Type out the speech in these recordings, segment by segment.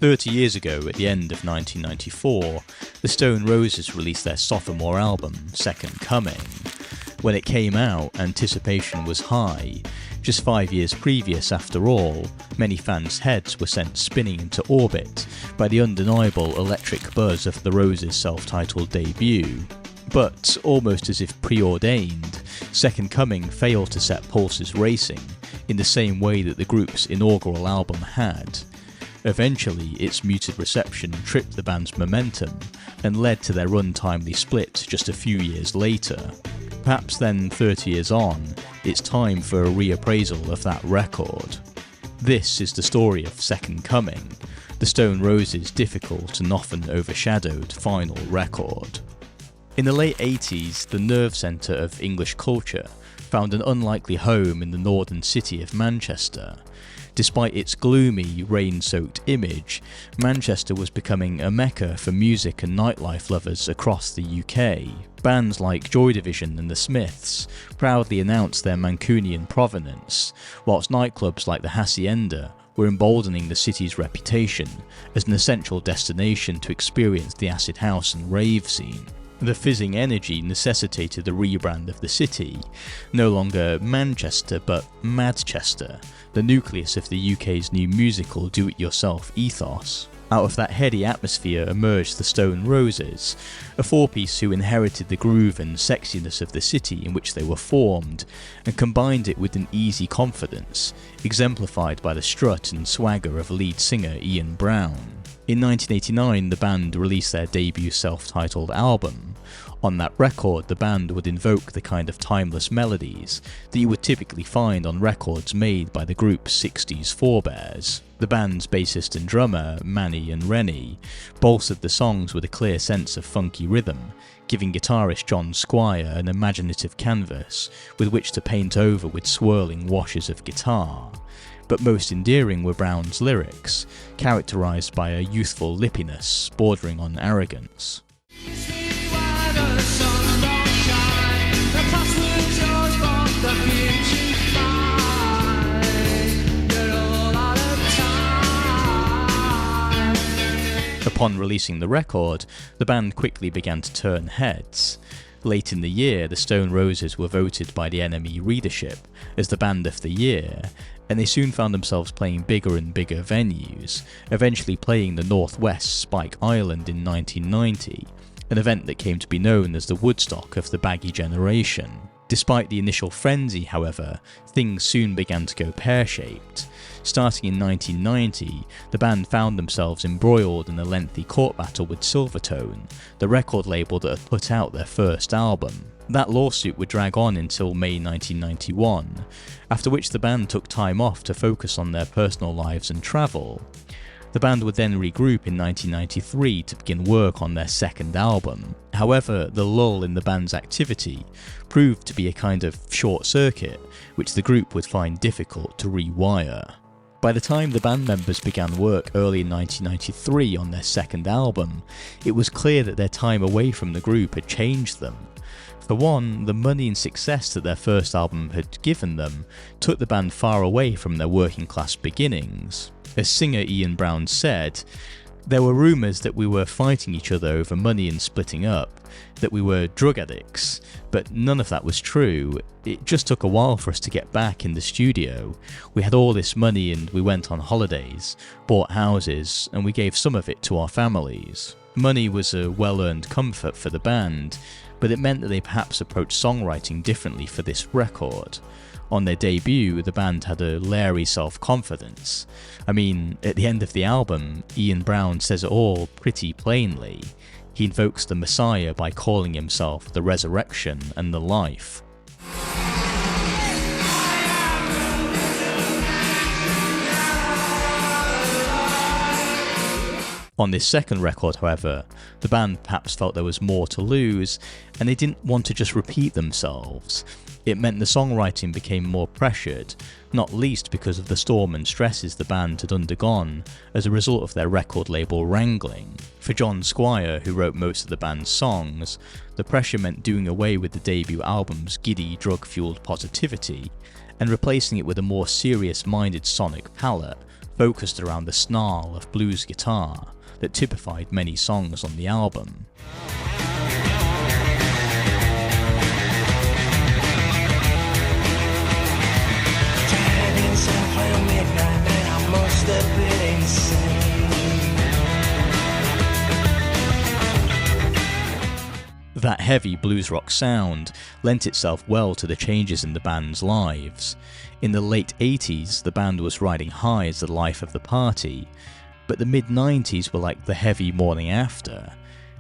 30 years ago, at the end of 1994, the Stone Roses released their sophomore album, Second Coming. When it came out, anticipation was high. Just 5 years previous, after all, many fans' heads were sent spinning into orbit by the undeniable electric buzz of the Roses' self-titled debut. But, almost as if preordained, Second Coming failed to set pulses racing in the same way that the group's inaugural album had. Eventually, its muted reception tripped the band's momentum and led to their untimely split just a few years later. Perhaps then, 30 years on, it's time for a reappraisal of that record. This is the story of Second Coming, the Stone Roses' difficult and often overshadowed final record. In the late 80s, the nerve centre of English culture found an unlikely home in the northern city of Manchester. Despite its gloomy, rain-soaked image, Manchester was becoming a mecca for music and nightlife lovers across the UK. Bands like Joy Division and The Smiths proudly announced their Mancunian provenance, whilst nightclubs like the Hacienda were emboldening the city's reputation as an essential destination to experience the acid house and rave scene. The fizzing energy necessitated a rebrand of the city, no longer Manchester but Madchester, the nucleus of the UK's new musical do-it-yourself ethos. Out of that heady atmosphere emerged the Stone Roses, a four-piece who inherited the groove and sexiness of the city in which they were formed, and combined it with an easy confidence, exemplified by the strut and swagger of lead singer Ian Brown. In 1989, the band released their debut self-titled album. On that record, the band would invoke the kind of timeless melodies that you would typically find on records made by the group's 60s forebears. The band's bassist and drummer, Manny and Rennie, bolstered the songs with a clear sense of funky rhythm, giving guitarist John Squire an imaginative canvas with which to paint over with swirling washes of guitar. But most endearing were Brown's lyrics, characterised by a youthful lippiness bordering on arrogance. Upon releasing the record, the band quickly began to turn heads. Late in the year, the Stone Roses were voted by the NME readership as the Band of the Year, and they soon found themselves playing bigger and bigger venues, eventually playing the Northwest Spike Island in 1990, an event that came to be known as the Woodstock of the baggy generation. Despite the initial frenzy, however, things soon began to go pear-shaped. Starting in 1990, the band found themselves embroiled in a lengthy court battle with Silvertone, the record label that had put out their first album. That lawsuit would drag on until May 1991, after which the band took time off to focus on their personal lives and travel. The band would then regroup in 1993 to begin work on their second album. However, the lull in the band's activity proved to be a kind of short circuit, which the group would find difficult to rewire. By the time the band members began work early in 1993 on their second album, it was clear that their time away from the group had changed them. For one, the money and success that their first album had given them took the band far away from their working class beginnings. As singer Ian Brown said, "There were rumours that we were fighting each other over money and splitting up, that we were drug addicts, but none of that was true. It just took a while for us to get back in the studio. We had all this money and we went on holidays, bought houses, and we gave some of it to our families." Money was a well-earned comfort for the band, but it meant that they perhaps approached songwriting differently for this record. On their debut, the band had a leery self-confidence. I mean, at the end of the album, Ian Brown says it all pretty plainly. He invokes the Messiah by calling himself the resurrection and the life. On this second record, however, the band perhaps felt there was more to lose, and they didn't want to just repeat themselves. It meant the songwriting became more pressured, not least because of the storm and stresses the band had undergone as a result of their record label wrangling. For John Squire, who wrote most of the band's songs, the pressure meant doing away with the debut album's giddy, drug-fueled positivity and replacing it with a more serious-minded sonic palette, focused around the snarl of blues guitar that typified many songs on the album. That heavy blues rock sound lent itself well to the changes in the band's lives. In the late 80s, the band was riding high as the life of the party, but the mid-90s were like the heavy morning after.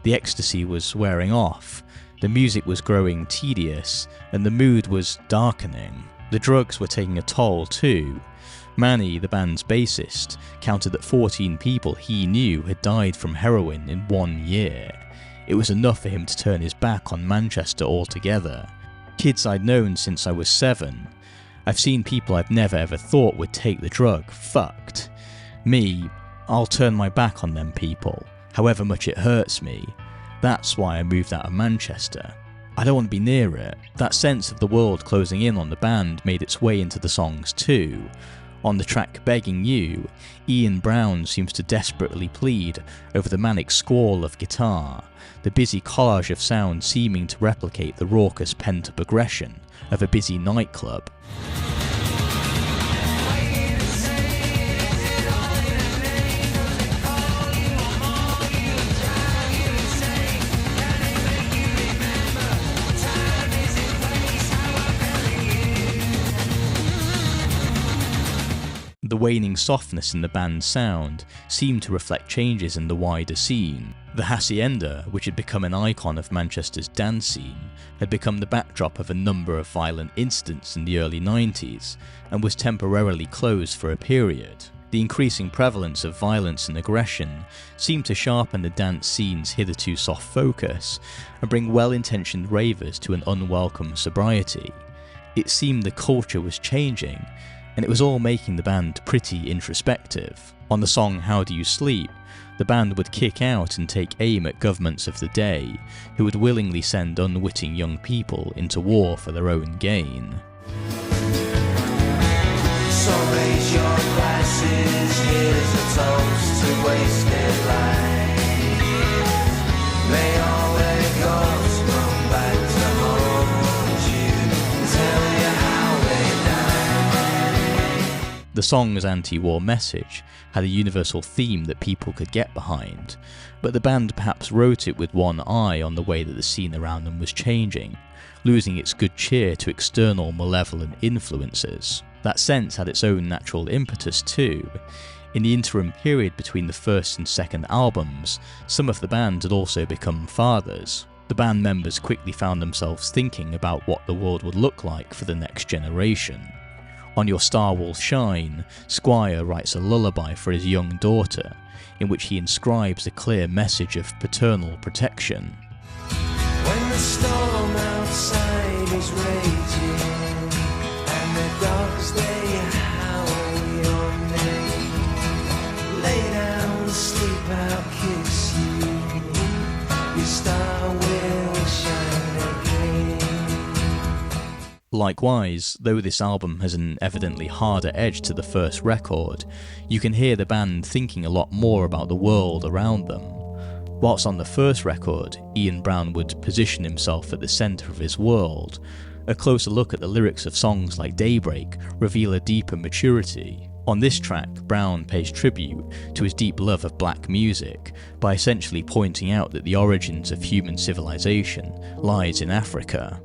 The ecstasy was wearing off, the music was growing tedious, and the mood was darkening. The drugs were taking a toll too. Manny, the band's bassist, counted that 14 people he knew had died from heroin in 1 year. It was enough for him to turn his back on Manchester altogether. Kids I'd known since I was 7. I've seen people I've never ever thought would take the drug fucked. Me, I'll turn my back on them people, however much it hurts me. That's why I moved out of Manchester. I don't want to be near it. That sense of the world closing in on the band made its way into the songs too. On the track Begging You, Ian Brown seems to desperately plead over the manic squall of guitar, the busy collage of sound seeming to replicate the raucous pent-up aggression of a busy nightclub. The waning softness in the band's sound seemed to reflect changes in the wider scene. The Hacienda, which had become an icon of Manchester's dance scene, had become the backdrop of a number of violent incidents in the early 90s, and was temporarily closed for a period. The increasing prevalence of violence and aggression seemed to sharpen the dance scene's hitherto soft focus, and bring well-intentioned ravers to an unwelcome sobriety. It seemed the culture was changing, and it was all making the band pretty introspective. On the song How Do You Sleep, the band would kick out and take aim at governments of the day, who would willingly send unwitting young people into war for their own gain. So raise your glasses, here's a toast to wasted life. May all their gods come back to haunt you and tell you how they died. The song's anti-war message had a universal theme that people could get behind, but the band perhaps wrote it with one eye on the way that the scene around them was changing, losing its good cheer to external malevolent influences. That sense had its own natural impetus too. In the interim period between the first and second albums, some of the band had also become fathers. The band members quickly found themselves thinking about what the world would look like for the next generation. On Your Star Will Shine, Squire writes a lullaby for his young daughter, in which he inscribes a clear message of paternal protection. When the storm outside is raging and the dogs they howl your name, lay down, sleep, I'll kiss you, your star will shine again. Likewise, though this album has an evidently harder edge to the first record, you can hear the band thinking a lot more about the world around them. Whilst on the first record, Ian Brown would position himself at the centre of his world, a closer look at the lyrics of songs like Daybreak reveal a deeper maturity. On this track, Brown pays tribute to his deep love of black music by essentially pointing out that the origins of human civilization lies in Africa.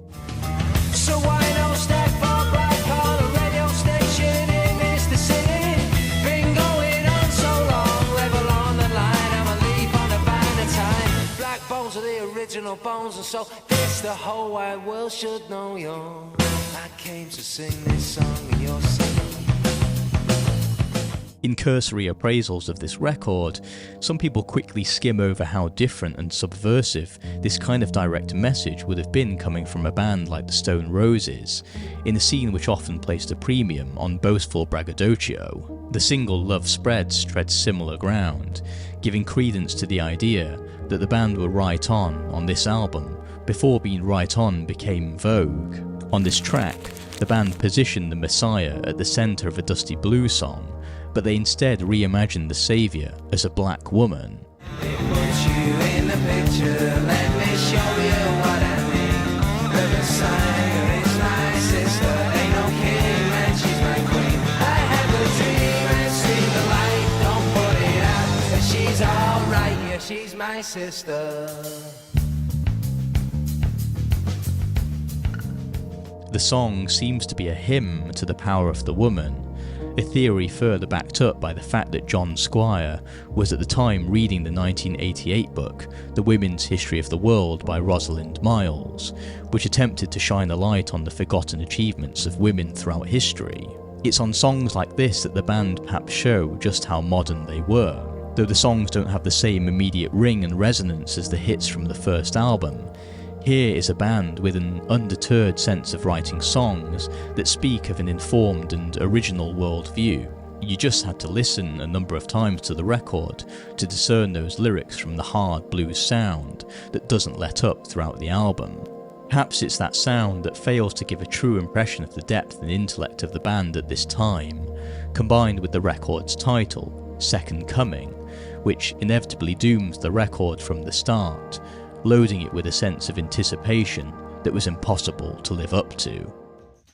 So why no stack for black collar radio station in Mr. City? Been going on so long, level on the line, I'm a leap on the vine of time. Black bones are the original bones, and so this the whole wide world should know you're. I came to sing this song and you're singing. In cursory appraisals of this record, some people quickly skim over how different and subversive this kind of direct message would have been coming from a band like the Stone Roses, in a scene which often placed a premium on boastful braggadocio. The single Love Spreads treads similar ground, giving credence to the idea that the band were right on this album, before being right on became vogue. On this track, the band positioned the Messiah at the centre of a dusty blues song, but they instead reimagined the saviour as a black woman. They put you in the picture, let me show you what I mean. The Messiah is my sister, ain't no king and she's my queen. I have a dream and see the light, don't put it out, 'cause she's alright, yeah, she's my sister. The song seems to be a hymn to the power of the woman, a theory further backed up by the fact that John Squire was at the time reading the 1988 book, The Women's History of the World by Rosalind Miles, which attempted to shine a light on the forgotten achievements of women throughout history. It's on songs like this that the band perhaps show just how modern they were. Though the songs don't have the same immediate ring and resonance as the hits from the first album, here is a band with an undeterred sense of writing songs that speak of an informed and original worldview. You just had to listen a number of times to the record to discern those lyrics from the hard blues sound that doesn't let up throughout the album. Perhaps it's that sound that fails to give a true impression of the depth and intellect of the band at this time, combined with the record's title, Second Coming, which inevitably dooms the record from the start, loading it with a sense of anticipation that was impossible to live up to.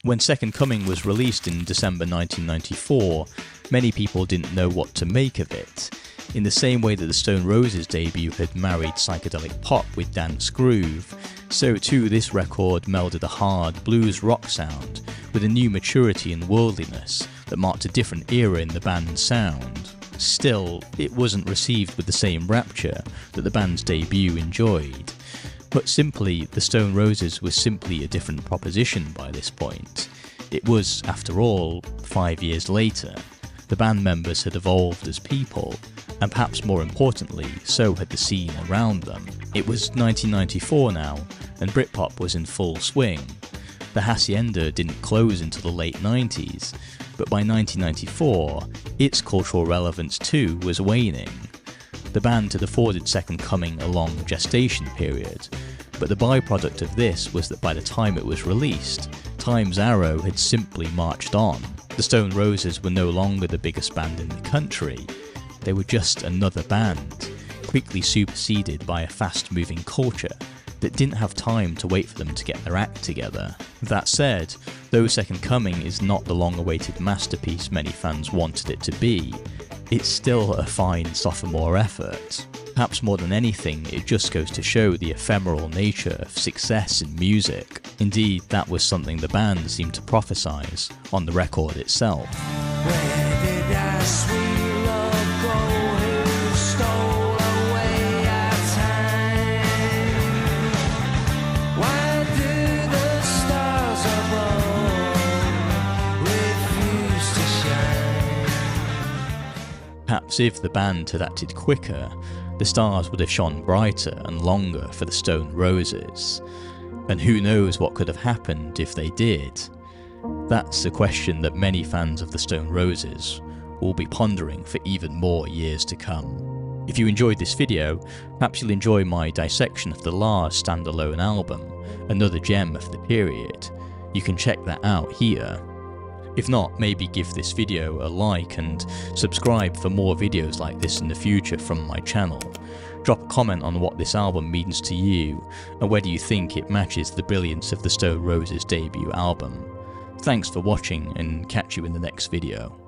When Second Coming was released in December 1994, many people didn't know what to make of it. In the same way that the Stone Roses debut had married psychedelic pop with dance groove, so too this record melded a hard blues rock sound with a new maturity and worldliness that marked a different era in the band's sound. Still, it wasn't received with the same rapture that the band's debut enjoyed. Put simply, the Stone Roses was simply a different proposition by this point. It was, after all, 5 years later. The band members had evolved as people, and perhaps more importantly, so had the scene around them. It was 1994 now, and Britpop was in full swing. The Hacienda didn't close until the late 90s, but by 1994, its cultural relevance too was waning. The band had afforded Second Coming a long gestation period, but the byproduct of this was that by the time it was released, Time's arrow had simply marched on. The Stone Roses were no longer the biggest band in the country, they were just another band, quickly superseded by a fast-moving culture that didn't have time to wait for them to get their act together. That said, though Second Coming is not the long-awaited masterpiece many fans wanted it to be, it's still a fine sophomore effort. Perhaps more than anything, it just goes to show the ephemeral nature of success in music. Indeed, that was something the band seemed to prophesize on the record itself. Where did our sweet love go? Who stole away our time? Why do the stars above refuse to shine? Perhaps if the band had acted quicker, the stars would have shone brighter and longer for the Stone Roses. And who knows what could have happened if they did? That's a question that many fans of the Stone Roses will be pondering for even more years to come. If you enjoyed this video, perhaps you'll enjoy my dissection of the last standalone album, another gem of the period. You can check that out here. If not, maybe give this video a like and subscribe for more videos like this in the future from my channel. Drop a comment on what this album means to you and whether you think it matches the brilliance of the Stone Roses debut album. Thanks for watching and catch you in the next video.